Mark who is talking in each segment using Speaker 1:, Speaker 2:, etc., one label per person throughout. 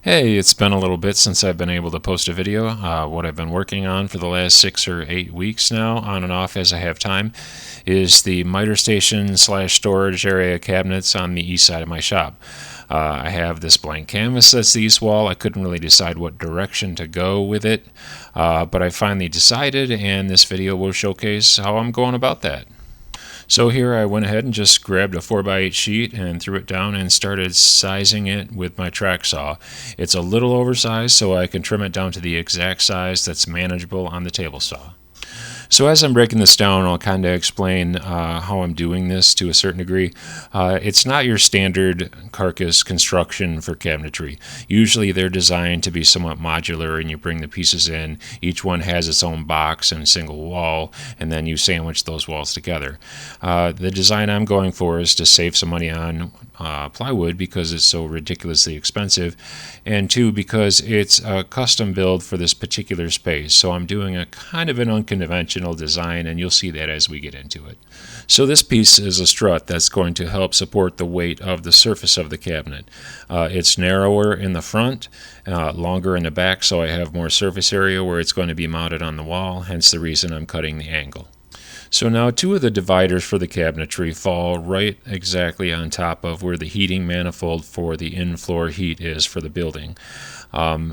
Speaker 1: Hey, it's been a little bit since I've been able to post a video. What I've been working on for the last 6 or 8 weeks now, on and off as I have time, is the miter station slash storage area cabinets on the east side of my shop. I have this blank canvas that's the east wall. I couldn't really decide what direction to go with it, but I finally decided, and this video will showcase how I'm going about that. So here I went ahead and just grabbed a 4x8 sheet and threw it down and started sizing it with my track saw. It's a little oversized, so I can trim it down to the exact size that's manageable on the table saw. So as I'm breaking this down, I'll kind of explain how I'm doing this to a certain degree. It's not your standard Carcass construction for cabinetry. Usually they're designed to be somewhat modular, and you bring the pieces in. Each one has its own box and single wall, and then you sandwich those walls together. The design I'm going for is to save some money on plywood because it's so ridiculously expensive, and two, because it's a custom build for this particular space. So I'm doing a kind of an unconventional design, and you'll see that as we get into it. So this piece is a strut that's going to help support the weight of the surface of the cabinet. It's narrower in the front, longer in the back, so I have more surface area where it's going to be mounted on the wall, hence the reason I'm cutting the angle. So now two of the dividers for the cabinetry fall right exactly on top of where the heating manifold for the in-floor heat is for the building.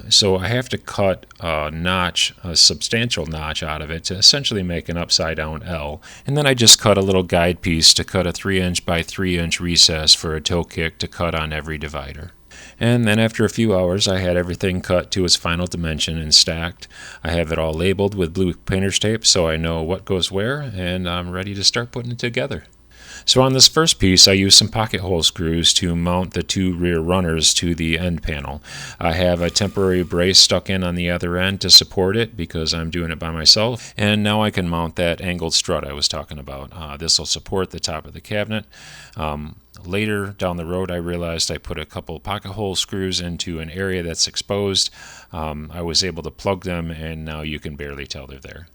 Speaker 1: So I have to cut a notch, a substantial notch out of it to essentially make an upside down L. And then I just cut a little guide piece to cut a 3" by 3" recess for a toe kick to cut on every divider. And then after a few hours, I had everything cut to its final dimension and stacked. I have it all labeled with blue painter's tape so I know what goes where, and I'm ready to start putting it together. So on this first piece, I used some pocket hole screws to mount the two rear runners to the end panel. I have a temporary brace stuck in on the other end to support it because I'm doing it by myself. And now I can mount that angled strut I was talking about. This will support the top of the cabinet. Later down the road, I realized I put a couple pocket hole screws into an area that's exposed. I was able to plug them, and now you can barely tell they're there.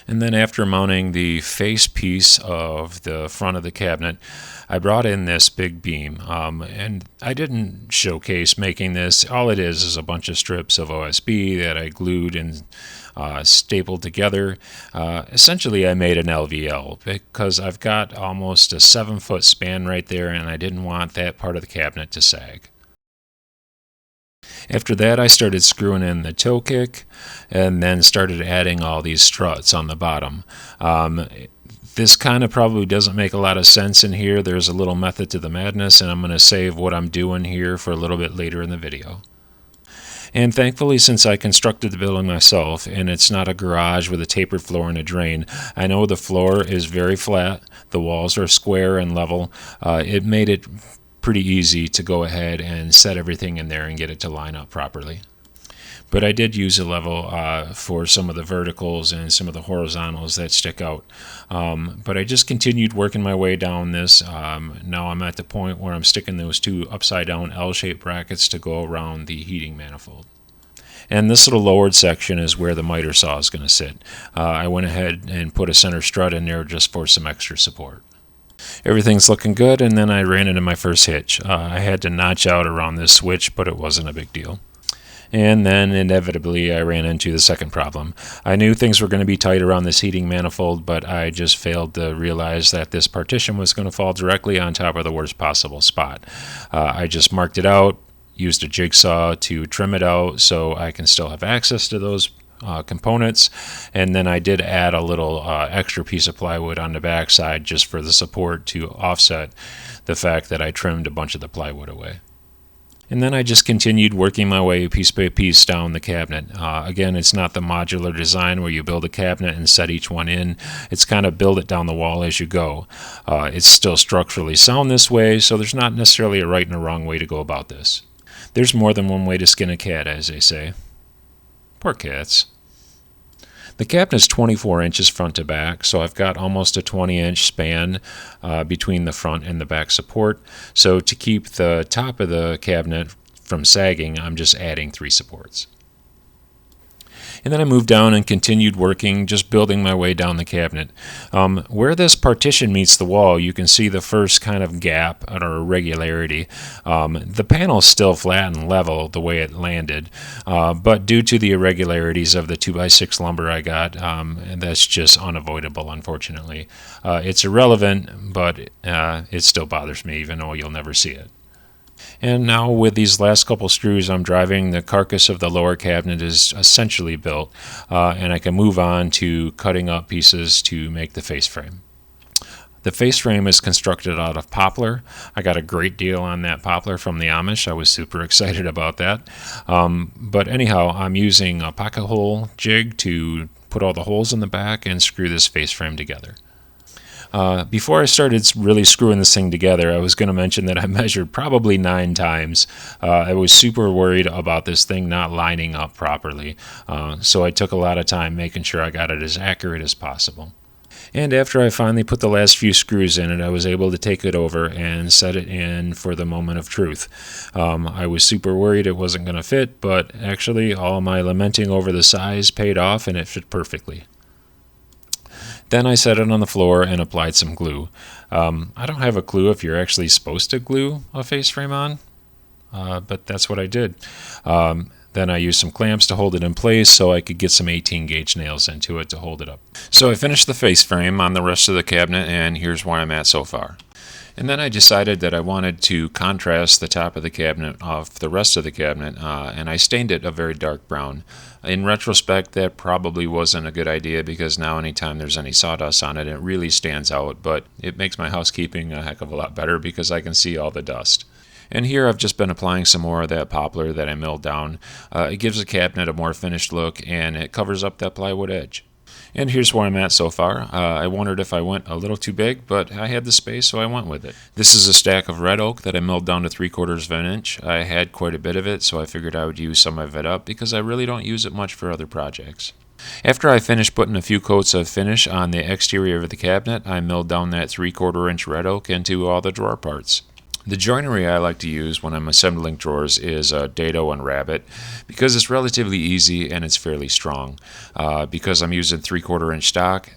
Speaker 1: And then after mounting the face piece of the front of the cabinet, I brought in this big beam. And I didn't showcase making this. All it is a bunch of strips of OSB that I glued and stapled together. Essentially, I made an LVL because I've got almost a 7-foot span right there, and I didn't want that part of the cabinet to sag. After that, I started screwing in the toe kick and then started adding all these struts on the bottom. This kind of probably doesn't make a lot of sense in here. There's a little method to the madness, and I'm going to save what I'm doing here for a little bit later in the video. And thankfully, since I constructed the building myself, and it's not a garage with a tapered floor and a drain, I know the floor is very flat, the walls are square and level. It made it pretty easy to go ahead and set everything in there and get it to line up properly. But I did use a level for some of the verticals and some of the horizontals that stick out. But I just continued working my way down this. Now I'm at the point where I'm sticking those two upside down L-shaped brackets to go around the heating manifold. And this little lowered section is where the miter saw is going to sit. I went ahead and put a center strut in there just for some extra support. Everything's looking good, and then I ran into my first hitch. I had to notch out around this switch, but it wasn't a big deal. And then inevitably I ran into the second problem. I knew things were going to be tight around this heating manifold, but I just failed to realize that this partition was going to fall directly on top of the worst possible spot. I just marked it out, used a jigsaw to trim it out so I can still have access to those components, and then I did add a little extra piece of plywood on the back side just for the support to offset the fact that I trimmed a bunch of the plywood away. And then I just continued working my way piece by piece down the cabinet. Again, it's not the modular design where you build a cabinet and set each one in. It's kind of build it down the wall as you go. It's still structurally sound this way, so there's not necessarily a right and a wrong way to go about this. There's more than one way to skin a cat, as they say. Poor cats. The cabinet is 24 inches front to back, so I've got almost a 20-inch span between the front and the back support. So to keep the top of the cabinet from sagging, I'm just adding 3 supports. And then I moved down and continued working, just building my way down the cabinet. Where this partition meets the wall, you can see the first kind of gap or irregularity. The panel's still flat and level the way it landed, but due to the irregularities of the 2x6 lumber I got, that's just unavoidable, unfortunately. It's irrelevant, but it still bothers me, even though you'll never see it. And now with these last couple screws I'm driving, the carcass of the lower cabinet is essentially built, and I can move on to cutting up pieces to make the face frame. The face frame is constructed out of poplar. I got a great deal on that poplar from the Amish. I was super excited about that. But anyhow, I'm using a pocket hole jig to put all the holes in the back and screw this face frame together. Before I started really screwing this thing together, I was going to mention that I measured probably 9 times. I was super worried about this thing not lining up properly, so I took a lot of time making sure I got it as accurate as possible. And after I finally put the last few screws in it, I was able to take it over and set it in for the moment of truth. I was super worried it wasn't going to fit, but actually all my lamenting over the size paid off and it fit perfectly. Then I set it on the floor and applied some glue. I don't have a clue if you're actually supposed to glue a face frame on, but that's what I did. Then I used some clamps to hold it in place so I could get some 18 gauge nails into it to hold it up. So I finished the face frame on the rest of the cabinet, and here's where I'm at so far. And then I decided that I wanted to contrast the top of the cabinet off the rest of the cabinet, and I stained it a very dark brown. In retrospect, that probably wasn't a good idea because now anytime there's any sawdust on it, it really stands out, but it makes my housekeeping a heck of a lot better because I can see all the dust. And here I've just been applying some more of that poplar that I milled down. It gives the cabinet a more finished look, and it covers up that plywood edge. And here's where I'm at so far. I wondered if I went a little too big, but I had the space, so I went with it. This is a stack of red oak that I milled down to 3/4 of an inch. I had quite a bit of it, so I figured I would use some of it up because I really don't use it much for other projects. After I finished putting a few coats of finish on the exterior of the cabinet, I milled down that 3/4 inch red oak into all the drawer parts. The joinery I like to use when I'm assembling drawers is dado and rabbet because it's relatively easy and it's fairly strong. Because I'm using 3/4 inch stock,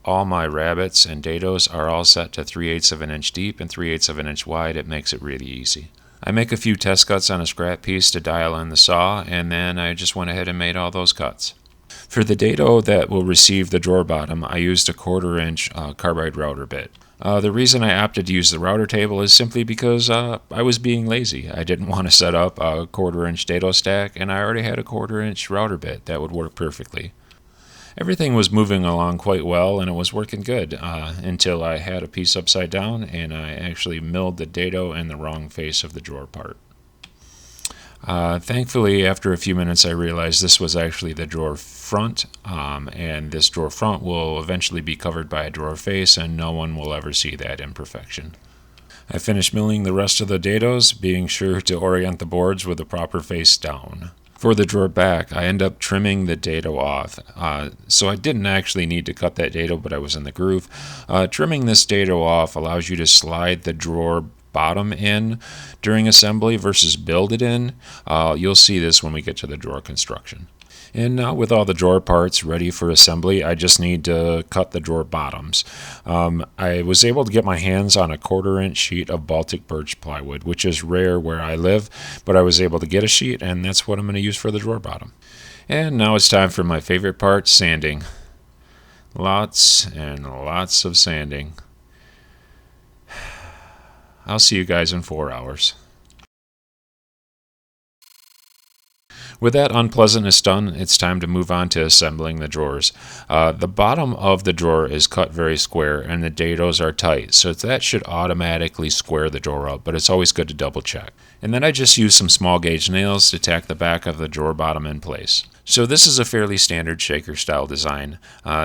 Speaker 1: all my rabbets and dados are all set to 3/8 of an inch deep and 3/8 of an inch wide. It makes it really easy. I make a few test cuts on a scrap piece to dial in the saw, and then I just went ahead and made all those cuts. For the dado that will receive the drawer bottom, I used a 1/4 inch carbide router bit. The reason I opted to use the router table is simply because I was being lazy. I didn't want to set up a 1/4 inch dado stack, and I already had a 1/4 inch router bit that would work perfectly. Everything was moving along quite well, and it was working good until I had a piece upside down, and I actually milled the dado in the wrong face of the drawer part. Thankfully, after a few minutes, I realized this was actually the drawer front, and this drawer front will eventually be covered by a drawer face, and no one will ever see that imperfection. I finished milling the rest of the dados, being sure to orient the boards with the proper face down. For the drawer back, I end up trimming the dado off, so I didn't actually need to cut that dado, but I was in the groove. Trimming this dado off allows you to slide the drawer bottom in during assembly versus build it in. You'll see this when we get to the drawer construction. And now with all the drawer parts ready for assembly, I just need to cut the drawer bottoms. I was able to get my hands on a 1/4 inch sheet of Baltic birch plywood, which is rare where I live, but I was able to get a sheet, and that's what I'm going to use for the drawer bottom. And now it's time for my favorite part, sanding. Lots and lots of sanding. I'll see you guys in 4 hours. With that unpleasantness done, it's time to move on to assembling the drawers. The bottom of the drawer is cut very square, and the dados are tight, so that should automatically square the drawer up, but it's always good to double check. And then I just use some small gauge nails to tack the back of the drawer bottom in place. So this is a fairly standard shaker style design.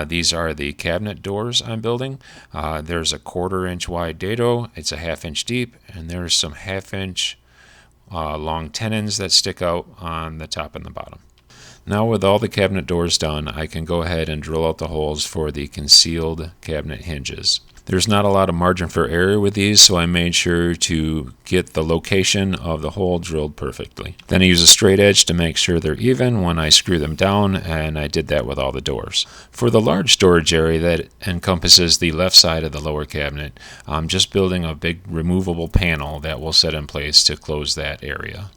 Speaker 1: These are the cabinet doors I'm building. There's a 1/4 inch wide dado, it's a 1/2 inch deep, and there's some 1/2 inch long tenons that stick out on the top and the bottom. Now with all the cabinet doors done, I can go ahead and drill out the holes for the concealed cabinet hinges. There's not a lot of margin for error with these, so I made sure to get the location of the hole drilled perfectly. Then I use a straight edge to make sure they're even when I screw them down, and I did that with all the doors. For the large storage area that encompasses the left side of the lower cabinet, I'm just building a big removable panel that will set in place to close that area.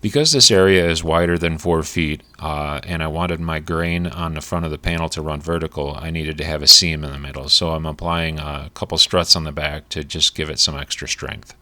Speaker 1: Because this area is wider than 4 feet, and I wanted my grain on the front of the panel to run vertical, I needed to have a seam in the middle, so I'm applying a couple struts on the back to just give it some extra strength.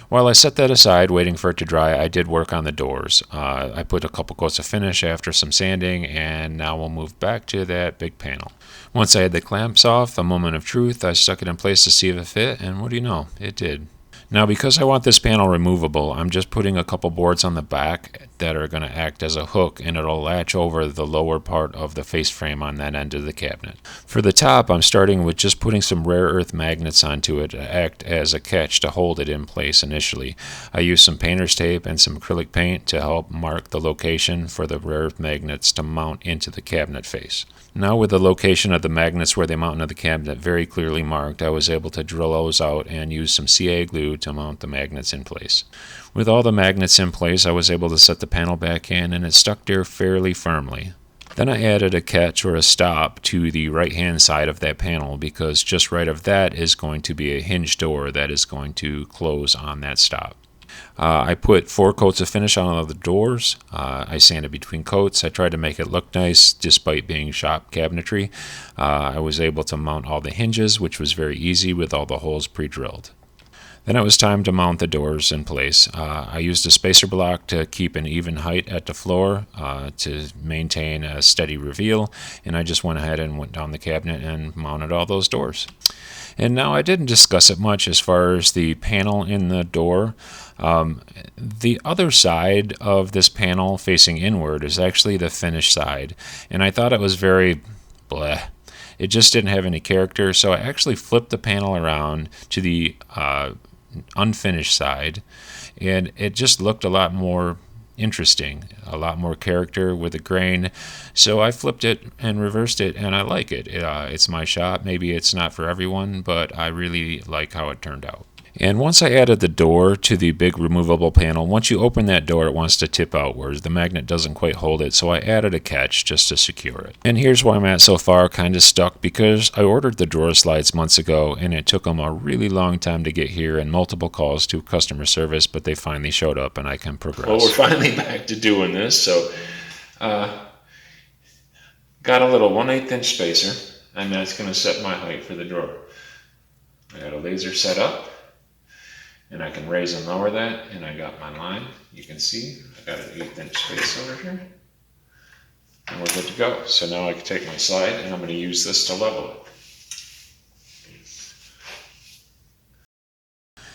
Speaker 1: While I set that aside, waiting for it to dry, I did work on the doors. I put a couple coats of finish after some sanding, and now we'll move back to that big panel. Once I had the clamps off, the moment of truth, I stuck it in place to see if it fit, and what do you know, it did. Now, because I want this panel removable, I'm just putting a couple boards on the back that are going to act as a hook, and it'll latch over the lower part of the face frame on that end of the cabinet. For the top, I'm starting with just putting some rare earth magnets onto it to act as a catch to hold it in place initially. I used some painter's tape and some acrylic paint to help mark the location for the rare earth magnets to mount into the cabinet face. Now, with the location of the magnets where they mount into the cabinet very clearly marked, I was able to drill those out and use some CA glue to mount the magnets in place. With all the magnets in place, I was able to set the panel back in, and it stuck there fairly firmly. Then I added a catch or a stop to the right hand side of that panel, because just right of that is going to be a hinge door that is going to close on that stop. I put 4 coats of finish on all the doors. I sanded between coats. I tried to make it look nice despite being shop cabinetry. I was able to mount all the hinges, which was very easy with all the holes pre-drilled. Then it was time to mount the doors in place. I used a spacer block to keep an even height at the floor to maintain a steady reveal, and I just went ahead and went down the cabinet and mounted all those doors. And now I didn't discuss it much as far as the panel in the door. The other side of this panel facing inward is actually the finished side, and I thought it was very bleh. It just didn't have any character, so I actually flipped the panel around to the unfinished side, and it just looked a lot more interesting, a lot more character with the grain. So I flipped it and reversed it, and I like it. It's my shop. Maybe it's not for everyone, but I really like how it turned out. And once I added the door to the big removable panel, once you open that door, it wants to tip outwards. The magnet doesn't quite hold it, so I added a catch just to secure it. And here's where I'm at so far, kind of stuck, because I ordered the drawer slides months ago, and it took them a really long time to get here and multiple calls to customer service, but they finally showed up and I can progress.
Speaker 2: Well, we're finally back to doing this, so got a little 1/8 inch spacer, and that's going to set my height for the drawer. I got a laser set up, and I can raise and lower that, and I got my line. You can see I got an 1/8 inch space over here, and we're good to go. So now I can take my slide, and I'm going to use this to level it.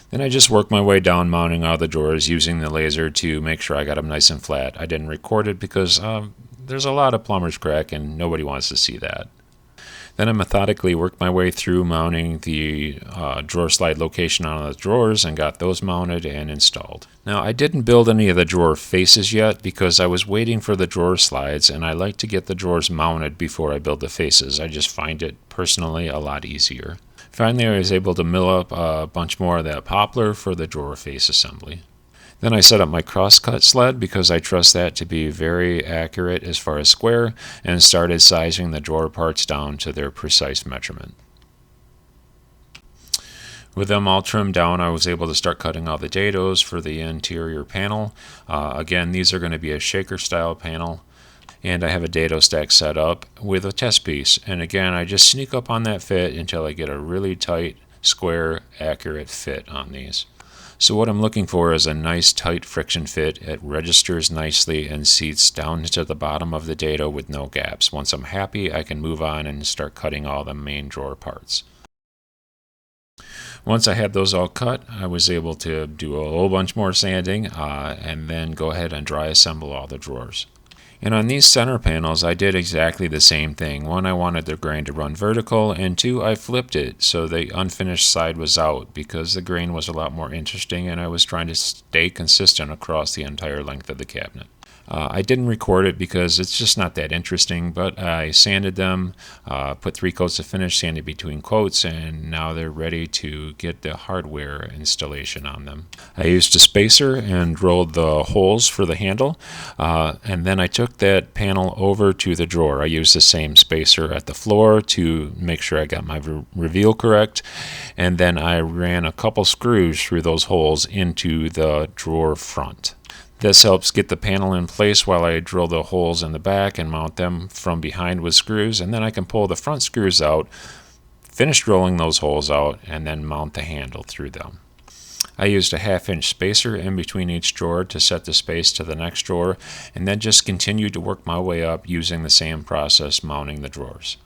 Speaker 1: Then I just worked my way down mounting all the drawers using the laser to make sure I got them nice and flat. I didn't record it because there's a lot of plumber's crack and nobody wants to see that. Then I methodically worked my way through mounting the drawer slide location on the drawers and got those mounted and installed. Now, I didn't build any of the drawer faces yet because I was waiting for the drawer slides, and I like to get the drawers mounted before I build the faces. I just find it personally a lot easier. Finally, I was able to mill up a bunch more of that poplar for the drawer face assembly. Then I set up my crosscut sled because I trust that to be very accurate as far as square, and started sizing the drawer parts down to their precise measurement. With them all trimmed down, I was able to start cutting all the dados for the interior panel. Again, these are going to be a shaker style panel, and I have a dado stack set up with a test piece. And again, I just sneak up on that fit until I get a really tight, square, accurate fit on these. So what I'm looking for is a nice tight friction fit. It registers nicely and seats down to the bottom of the dado with no gaps. Once I'm happy, I can move on and start cutting all the main drawer parts. Once I had those all cut, I was able to do a whole bunch more sanding and then go ahead and dry assemble all the drawers. And on these center panels, I did exactly the same thing. One, I wanted the grain to run vertical, and two, I flipped it so the unfinished side was out because the grain was a lot more interesting and I was trying to stay consistent across the entire length of the cabinet. I didn't record it because it's just not that interesting, but I sanded them, put 3 coats of finish, sanded between coats, and now they're ready to get the hardware installation on them. I used a spacer and drilled the holes for the handle, and then I took that panel over to the drawer. I used the same spacer at the floor to make sure I got my reveal correct, and then I ran a couple screws through those holes into the drawer front. This helps get the panel in place while I drill the holes in the back and mount them from behind with screws, and then I can pull the front screws out, finish drilling those holes out, and then mount the handle through them. I used a 1/2-inch spacer in between each drawer to set the space to the next drawer, and then just continued to work my way up using the same process mounting the drawers.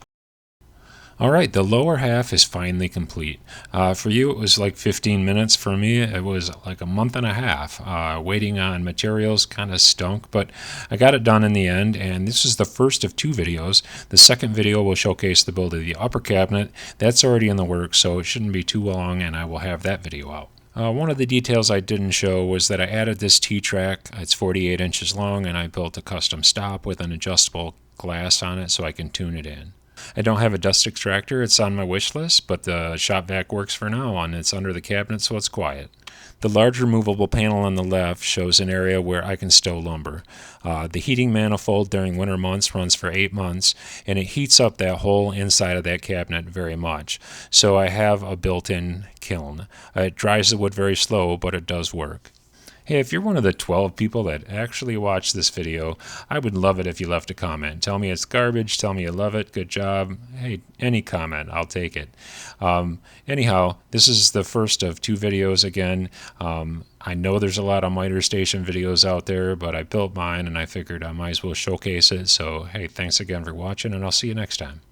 Speaker 1: Alright, the lower half is finally complete. For you it was like 15 minutes. For me it was like a month and a half. Waiting on materials kind of stunk, but I got it done in the end, and this is the first of 2 videos. The second video will showcase the build of the upper cabinet. That's already in the works, so it shouldn't be too long, and I will have that video out. One of the details I didn't show was that I added this T-track. It's 48 inches long, and I built a custom stop with an adjustable glass on it so I can tune it in. I don't have a dust extractor. It's on my wish list, but the shop vac works for now, and it's under the cabinet, so it's quiet. The large removable panel on the left shows an area where I can stow lumber. The heating manifold during winter months runs for 8 months, and it heats up that whole inside of that cabinet very much. So I have a built-in kiln. It dries the wood very slow, but it does work. Hey, if you're one of the 12 people that actually watched this video, I would love it if you left a comment. Tell me it's garbage, tell me you love it, good job. Hey, any comment, I'll take it. Anyhow, this is the first of 2 videos again. I know there's a lot of miter station videos out there, but I built mine and I figured I might as well showcase it. So, hey, thanks again for watching, and I'll see you next time.